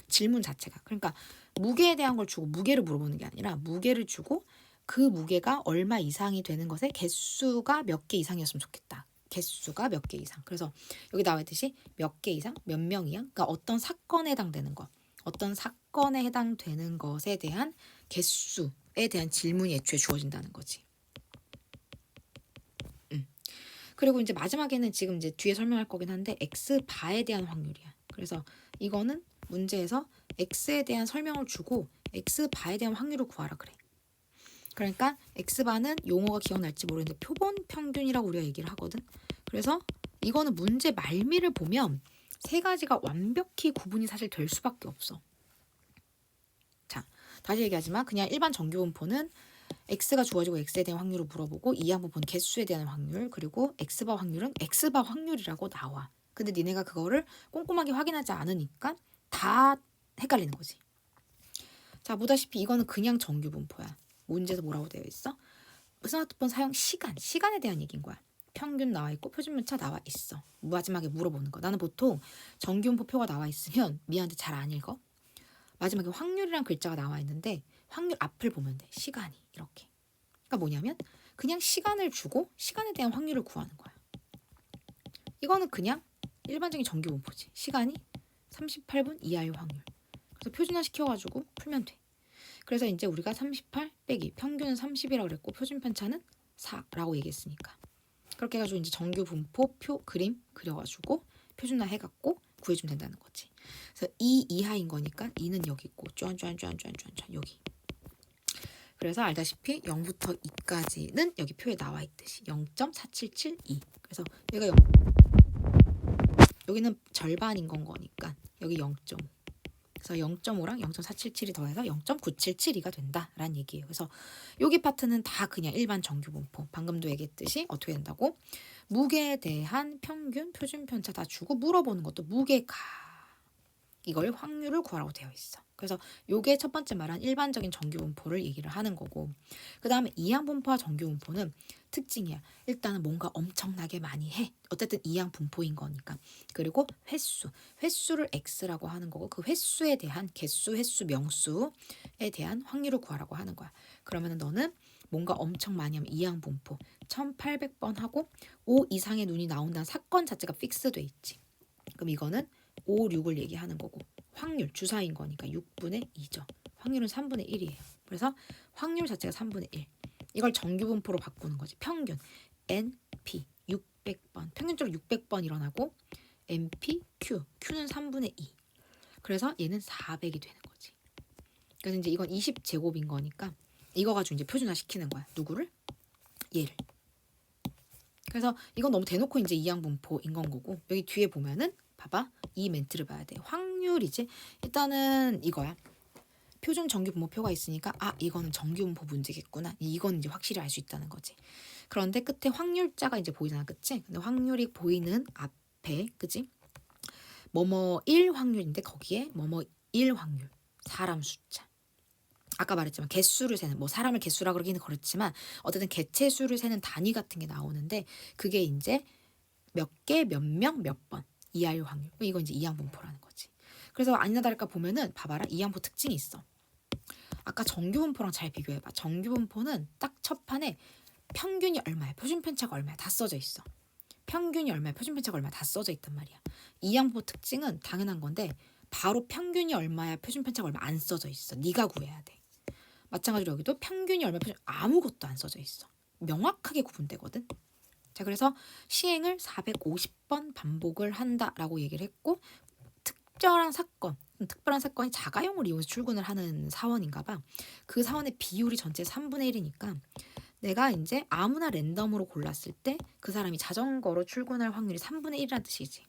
질문 자체가. 그러니까 무게에 대한 걸 주고 무게를 물어보는 게 아니라 무게를 주고 그 무게가 얼마 이상이 되는 것에 개수가 몇 개 이상이었으면 좋겠다. 개수가 몇 개 이상. 그래서 여기 나와 있듯이 몇 개 이상, 몇 명 이상. 그러니까 어떤 사건에 해당되는 것, 어떤 사건에 해당되는 것에 대한 개수에 대한 질문이 애초에 주어진다는 거지. 그리고 이제 마지막에는 지금 이제 뒤에 설명할 거긴 한데 x 바에 대한 확률이야. 그래서 이거는 문제에서 x에 대한 설명을 주고 x 바에 대한 확률을 구하라 그래. 그러니까 x바는 용어가 기억날지 모르겠는데 표본 평균이라고 우리가 얘기를 하거든. 그래서 이거는 문제 말미를 보면 세 가지가 완벽히 구분이 사실 될 수밖에 없어. 자, 다시 얘기하지만 그냥 일반 정규 분포는 x가 주어지고 x에 대한 확률을 물어보고 이항 분포는 개수에 대한 확률, 그리고 x바 확률은 x바 확률이라고 나와. 근데 니네가 그거를 꼼꼼하게 확인하지 않으니까 다 헷갈리는 거지. 자, 보다시피 이거는 그냥 정규 분포야. 문제에서 뭐라고 되어 있어? 스마트폰 사용 시간에 대한 얘기인 거야. 평균 나와 있고 표준편차 나와 있어. 마지막에 물어보는 거. 나는 보통 정규분포표가 나와 있으면 미안한데 잘 안 읽어. 마지막에 확률이란 글자가 나와 있는데 확률 앞을 보면 돼. 시간이 이렇게. 그러니까 뭐냐면 그냥 시간을 주고 시간에 대한 확률을 구하는 거야. 이거는 그냥 일반적인 정규분포지. 시간이 38분 이하의 확률. 그래서 표준화 시켜가지고 풀면 돼. 그래서 이제 우리가 38 빼기 평균은 30이라고 그랬고 표준 편차는 4라고 얘기했으니까 그렇게 해가지고 이제 정규 분포 표 그림 그려가지고 표준화 해갖고 구해주면 된다는 거지. 그래서 2 이하인 거니까 2는 여기 있고 쫀쫀쫀쫀쫀쫀 여기. 그래서 알다시피 0부터 2까지는 여기 표에 나와 있듯이 0.4772. 그래서 얘가 여기는 절반인 건 거니까 여기 0.5. 그래서 0.5랑 0.477이 더해서 0.9772가 된다라는 얘기예요. 그래서 여기 파트는 다 그냥 일반 정규 분포. 방금도 얘기했듯이 어떻게 된다고? 무게에 대한 평균, 표준 편차 다 주고 물어보는 것도 무게가 이걸 확률을 구하라고 되어 있어. 그래서 요게 첫 번째 말한 일반적인 정규 분포를 얘기를 하는 거고, 그 다음에 이항 분포와 정규 분포는 특징이야. 일단은 뭔가 엄청나게 많이 해. 어쨌든 이항 분포인 거니까. 그리고 횟수를 x라고 하는 거고 그 횟수에 대한 개수, 횟수, 명수에 대한 확률을 구하라고 하는 거야. 그러면은 너는 뭔가 엄청 많이 하면 이항 분포 1800번 하고 5 이상의 눈이 나온다는 사건 자체가 픽스돼 있지. 그럼 이거는 5, 6을 얘기하는 거고 확률 주사인 거니까 6분의 2죠. 확률은 3분의 1이에요. 그래서 확률 자체가 3분의 1. 이걸 정규 분포로 바꾸는 거지. 평균 NP 600번. 평균적으로 600번 일어나고 NP Q. Q는 3분의 2. 그래서 얘는 400이 되는 거지. 그래서 이제 이건 20제곱인 거니까 이거 가지고 이제 표준화 시키는 거야. 누구를? 얘를. 그래서 이건 너무 대놓고 이제 이항 분포인 건 거고 여기 뒤에 보면은 봐봐. 이 멘트를 봐야 돼. 확률이지. 일단은 이거야. 표준 정규 분모표가 있으니까 이거는 정규 분포 문제겠구나. 이건 이제 확실히 알 수 있다는 거지. 그런데 끝에 확률자가 이제 보이잖아. 그치? 근데 확률이 보이는 앞에 그치? 뭐뭐 1 확률인데 거기에 뭐뭐 1 확률. 사람 숫자. 아까 말했지만 개수를 세는 뭐 사람을 개수라 그러기는 그렇지만 어쨌든 개체 수를 세는 단위 같은 게 나오는데 그게 이제 몇 개, 몇 명, 몇 번. 이하일 확률. 이거 이제 이항 분포라는 거지. 그래서 아니나 다를까 보면은 봐봐라. 이항 분포 특징이 있어. 아까 정규 분포랑 잘 비교해봐. 정규 분포는 딱 첫 판에 평균이 얼마야, 표준 편차가 얼마야 다 써져 있어. 평균이 얼마야, 표준 편차가 얼마야 다 써져 있단 말이야. 이항분포 특징은 당연한 건데 바로 평균이 얼마야, 표준 편차가 얼마 안 써져 있어. 네가 구해야 돼. 마찬가지로 여기도 평균이 얼마, 표준 아무것도 안 써져 있어. 명확하게 구분되거든. 자, 그래서 시행을 450번 반복을 한다라고 얘기를 했고, 특별한 사건이 자가용을 이용해서 출근을 하는 사원인가 봐. 그 사원의 비율이 전체 3분의 1이니까 내가 이제 아무나 랜덤으로 골랐을 때 그 사람이 자전거로 출근할 확률이 3분의 1이라는 뜻이지.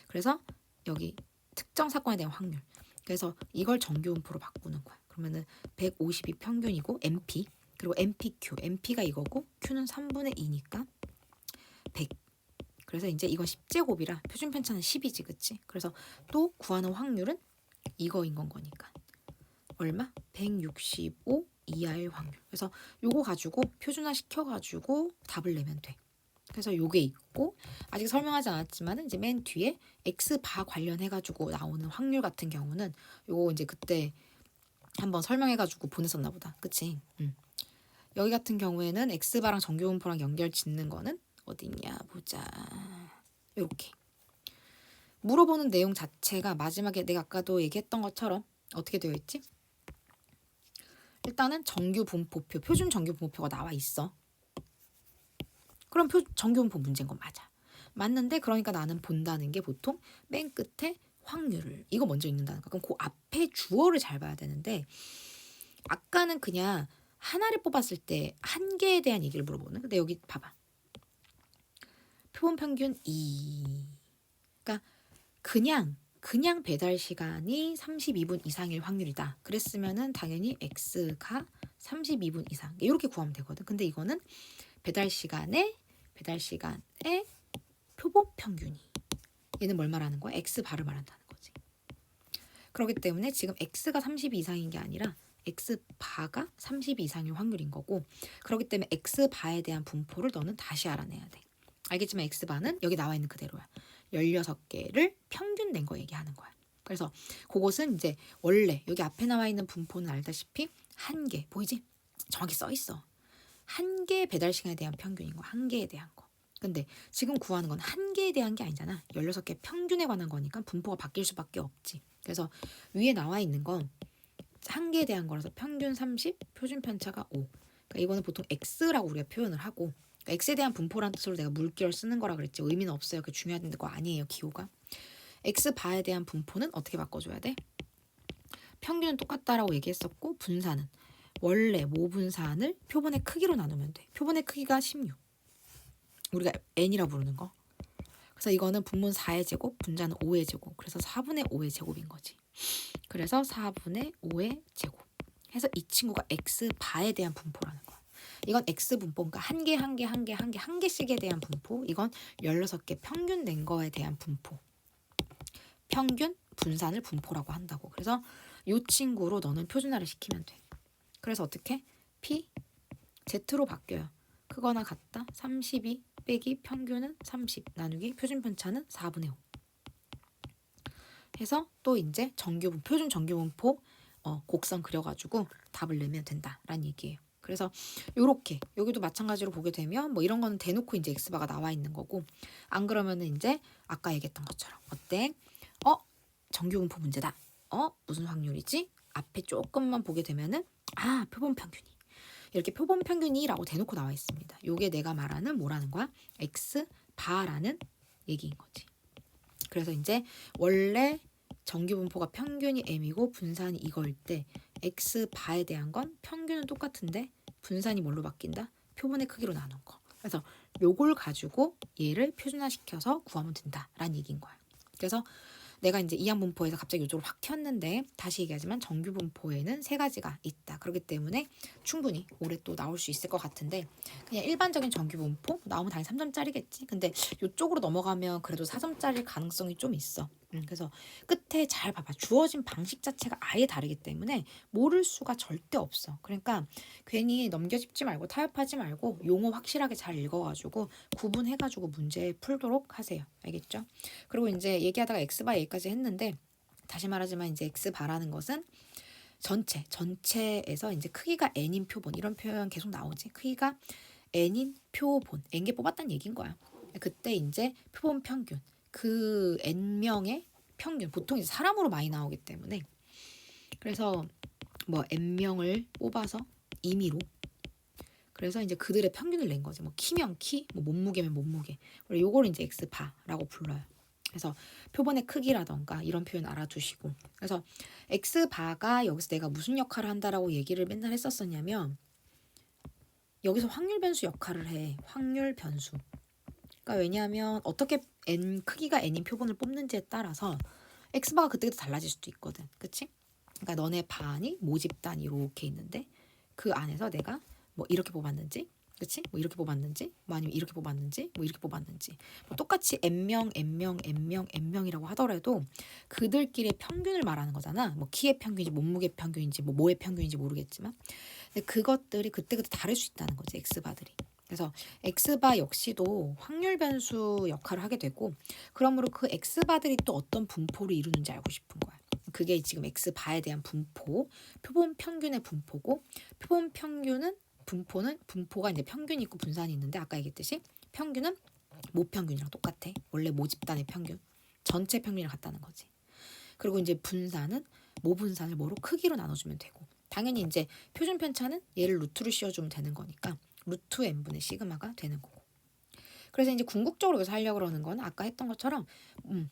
그래서 여기 특정 사건에 대한 확률. 그래서 이걸 정규분포로 바꾸는 거야. 그러면은 150이 평균이고 MP, 그리고 MPQ, MP가 이거고 Q는 3분의 2니까 100. 그래서 이제 이건 10제곱이라 표준 편차는 10이지, 그치? 그래서 또 구하는 확률은 이거인 건 거니까 얼마? 165 이하일 확률. 그래서 요거 가지고 표준화 시켜가지고 답을 내면 돼. 그래서 요게 있고, 아직 설명하지 않았지만 이제 맨 뒤에 X바 관련해가지고 나오는 확률 같은 경우는 요거 이제 그때 한번 설명해가지고 보냈었나 보다. 그치? 여기 같은 경우에는 X바랑 정규분포랑 연결 짓는 거는 어딨냐 보자. 요렇게 물어보는 내용 자체가 마지막에 내가 아까도 얘기했던 것처럼 어떻게 되어 있지? 일단은 정규분포표, 표준 정규분포표가 나와 있어. 그럼 정규분포 문제인 건 맞아. 맞는데 그러니까 나는 본다는 게 보통 맨 끝에 확률을 이거 먼저 읽는다는 거. 그럼 그 앞에 주어를 잘 봐야 되는데 아까는 그냥 하나를 뽑았을 때 한 개에 대한 얘기를 물어보는. 근데 여기 봐봐. 표본 평균 2. 그러니까 그냥 배달 시간이 32분 이상일 확률이다. 그랬으면은 당연히 X가 32분 이상. 이렇게 구하면 되거든. 근데 이거는 배달 시간에 표본 평균이. 얘는 뭘 말하는 거야? X바를 말한다는 거지. 그렇기 때문에 지금 X가 32 이상인 게 아니라 X바가 32 이상일 확률인 거고, 그렇기 때문에 X바에 대한 분포를 너는 다시 알아내야 돼. 알겠지만 X바는 여기 나와 있는 그대로야. 16개를 평균 낸 거 얘기하는 거야. 그래서 그것은 이제 원래 여기 앞에 나와 있는 분포는 알다시피 한 개, 보이지? 정확히 써 있어. 한 개 배달 시간에 대한 평균인 거, 한 개에 대한 거. 근데 지금 구하는 건 한 개에 대한 게 아니잖아. 16개 평균에 관한 거니까 분포가 바뀔 수밖에 없지. 그래서 위에 나와 있는 건 한 개에 대한 거라서 평균 30, 표준 편차가 5. 그러니까 이거는 보통 X라고 우리가 표현을 하고, 그러니까 X에 대한 분포란 뜻으로 내가 물결 쓰는 거라 그랬지. 의미는 없어요. 그게 중요한 거 아니에요, 기호가. X바에 대한 분포는 어떻게 바꿔줘야 돼? 평균은 똑같다라고 얘기했었고, 분산은 원래 모분산을 표본의 크기로 나누면 돼. 표본의 크기가 16. 우리가 n이라 부르는 거. 그래서 이거는 분모는 4의 제곱, 분자는 5의 제곱. 그래서 4분의 5의 제곱인 거지. 그래서 4분의 5의 제곱. 해서 이 친구가 X바에 대한 분포라는 거야. 이건 X분포, 그러니까 한 개씩에 대한 분포. 이건 16개 평균 낸 거에 대한 분포. 평균 분산을 분포라고 한다고. 그래서 이 친구로 너는 표준화를 시키면 돼. 그래서 어떻게? P, Z로 바뀌어요. 크거나 같다. 32 빼기 평균은 30 나누기 표준 편차는 4분의 5. 해서 또 이제 표준 정규분포 곡선 그려가지고 답을 내면 된다라는 얘기예요. 그래서 요렇게 여기도 마찬가지로 보게 되면 뭐 이런 거는 대놓고 이제 X바가 나와 있는 거고, 안 그러면은 이제 아까 얘기했던 것처럼 어때? 정규분포 문제다. 무슨 확률이지? 앞에 조금만 보게 되면은 표본 평균이. 이렇게 표본 평균이라고 대놓고 나와 있습니다. 요게 내가 말하는 뭐라는 거야? X바라는 얘기인 거지. 그래서 이제 원래 정규분포가 평균이 M이고 분산이 이거일 때 X바에 대한 건 평균은 똑같은데 분산이 뭘로 바뀐다? 표본의 크기로 나눈 거. 그래서 요걸 가지고 얘를 표준화시켜서 구하면 된다라는 얘기인 거야. 그래서 내가 이제 이항분포에서 갑자기 이쪽으로 확 튀었는데 다시 얘기하지만 정규분포에는 3가지가 있다. 그렇기 때문에 충분히 올해 또 나올 수 있을 것 같은데, 그냥 일반적인 정규분포 나오면 당연히 3점짜리겠지. 근데 이쪽으로 넘어가면 그래도 4점짜리 가능성이 좀 있어. 그래서 끝에 잘 봐봐. 주어진 방식 자체가 아예 다르기 때문에 모를 수가 절대 없어. 그러니까 괜히 넘겨짚지 말고 타협하지 말고 용어 확실하게 잘 읽어가지고 구분해가지고 문제 풀도록 하세요. 알겠죠? 그리고 이제 얘기하다가 X바 여기까지 했는데, 다시 말하지만 이제 X바라는 것은 전체에서 이제 크기가 n인 표본, 이런 표현 계속 나오지. 크기가 n인 표본, n개 뽑았다는 얘기인 거야. 그때 이제 표본 평균 그 n명의 평균 보통 이제 사람으로 많이 나오기 때문에 그래서 뭐 n명을 뽑아서 임의로 그래서 이제 그들의 평균을 낸 거지. 뭐 키면 키, 뭐 몸무게면 몸무게. 그리고 요걸 이제 x바라고 불러요. 그래서 표본의 크기라던가 이런 표현 알아두시고. 그래서 x바가 여기서 내가 무슨 역할을 한다라고 얘기를 맨날 했었었냐면 여기서 확률 변수 역할을 해. 확률 변수. 그러니까 왜냐하면 어떻게 n 크기가 n인 표본을 뽑는지에 따라서 x바가 그때그때 달라질 수도 있거든. 그치? 그러니까 너네 반이 모집단 이렇게 있는데 그 안에서 내가 뭐 이렇게 뽑았는지 그치? 뭐 이렇게 뽑았는지 뭐 아니면 이렇게 뽑았는지 뭐 이렇게 뽑았는지 뭐 똑같이 n명 n명 n명 n명이라고 하더라도 그들끼리의 평균을 말하는 거잖아. 뭐 키의 평균인지 몸무게 평균인지 뭐 뭐의 평균인지 모르겠지만 근데 그것들이 그때그때 다를 수 있다는 거지 x바들이. 그래서 x바 역시도 확률 변수 역할을 하게 되고 그러므로 그 x바들이 또 어떤 분포를 이루는지 알고 싶은 거야. 그게 지금 x바에 대한 분포, 표본 평균의 분포고 표본 평균은 분포가 이제 평균이 있고 분산이 있는데 아까 얘기했듯이 평균은 모평균이랑 똑같아. 원래 모집단의 평균, 전체 평균이랑 같다는 거지. 그리고 이제 분산은 모분산을 뭐로 크기로 나눠주면 되고 당연히 이제 표준 편차는 얘를 루트로 씌워주면 되는 거니까 루트 n분의 시그마가 되는 거고. 그래서 이제 궁극적으로 여기서 하려고 그러는 건 아까 했던 것처럼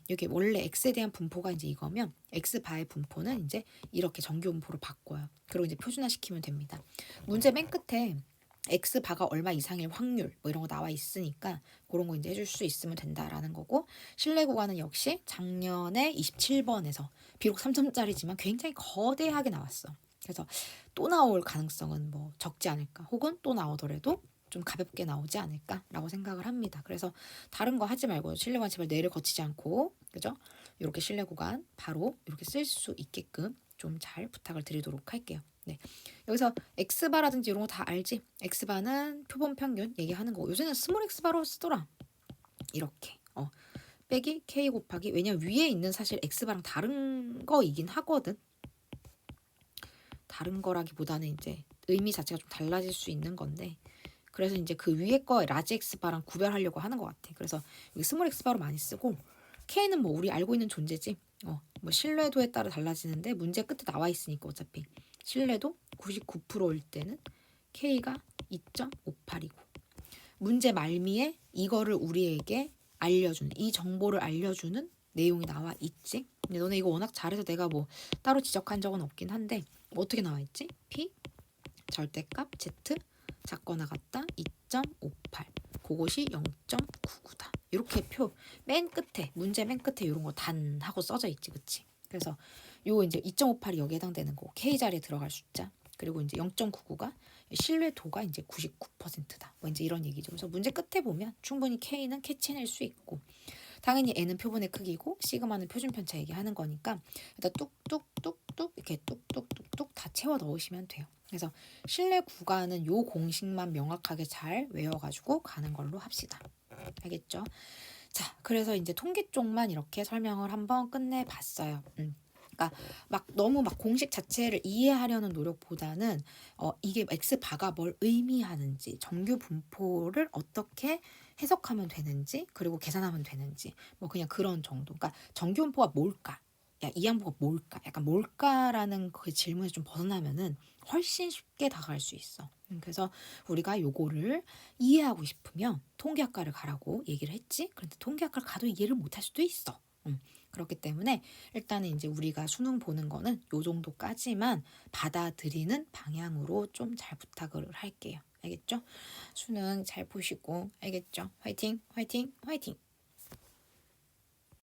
여기 원래 x에 대한 분포가 이제 이거면 x바의 분포는 이제 이렇게 정규 분포로 바꿔요. 그리고 이제 표준화 시키면 됩니다. 문제 맨 끝에 x바가 얼마 이상일 확률 뭐 이런 거 나와 있으니까 그런 거 이제 해줄 수 있으면 된다라는 거고 신뢰 구간은 역시 작년에 27번에서 비록 3점짜리지만 굉장히 거대하게 나왔어. 그래서 또 나올 가능성은 뭐 적지 않을까 혹은 또 나오더라도 좀 가볍게 나오지 않을까라고 생각을 합니다. 그래서 다른 거 하지 말고 신뢰 구간 제발 뇌를 거치지 않고 그죠? 이렇게 신뢰 구간 바로 이렇게 쓸 수 있게끔 좀 잘 부탁을 드리도록 할게요. 네. 여기서 x바라든지 이런 거 다 알지? x바는 표본 평균 얘기하는 거고 요새는 스몰 x바로 쓰더라. 이렇게 빼기 k 곱하기 왜냐면 위에 있는 사실 x바랑 다른 거이긴 하거든. 다른 거라기보다는 이제 의미 자체가 좀 달라질 수 있는 건데 그래서 이제 그 위에 거 라지 x바랑 구별하려고 하는 것 같아. 그래서 여기 스몰 x바로 많이 쓰고 k는 뭐 우리 알고 있는 존재지. 뭐 신뢰도에 따라 달라지는데 문제 끝에 나와 있으니까 어차피 신뢰도 99%일 때는 k가 2.58이고 문제 말미에 이거를 우리에게 알려주는 이 정보를 알려주는 내용이 나와 있지. 근데 너네 이거 워낙 잘해서 내가 뭐 따로 지적한 적은 없긴 한데 뭐 어떻게 나와 있지? p 절대값 z 작거나 같다 2.58 그것이 0.99다 이렇게 표 맨 끝에 문제 맨 끝에 이런 거 단 하고 써져 있지 그치. 그래서 요 이제 2.58이 여기에 해당되는 거고 k 자리에 들어갈 숫자 그리고 이제 0.99가 신뢰도가 이제 99%다 뭐 이제 이런 얘기죠. 그래서 문제 끝에 보면 충분히 k는 캐치해낼 수 있고 당연히 n은 표본의 크기고 시그마는 표준 편차 얘기하는 거니까 일단 뚝뚝뚝뚝 이렇게 뚝뚝뚝뚝 다 채워 넣으시면 돼요. 그래서 신뢰 구간은 요 공식만 명확하게 잘 외워가지고 가는 걸로 합시다. 알겠죠? 자, 그래서 이제 통계 쪽만 이렇게 설명을 한번 끝내봤어요. 그러니까 막 너무 막 공식 자체를 이해하려는 노력보다는 이게 x바가 뭘 의미하는지 정규 분포를 어떻게 해석하면 되는지 그리고 계산하면 되는지 뭐 그냥 그런 정도. 그러니까 정규 분포가 뭘까? 야, 이 양보가 뭘까? 약간 뭘까라는 그 질문에 좀 벗어나면은 훨씬 쉽게 다가갈 수 있어. 그래서 우리가 요거를 이해하고 싶으면 통계학과를 가라고 얘기를 했지. 그런데 통계학과를 가도 이해를 못할 수도 있어. 그렇기 때문에 일단은 이제 우리가 수능 보는 거는 요 정도까지만 받아들이는 방향으로 좀 잘 부탁을 할게요. 알겠죠? 수능 잘 보시고 알겠죠? 화이팅, 화이팅, 화이팅!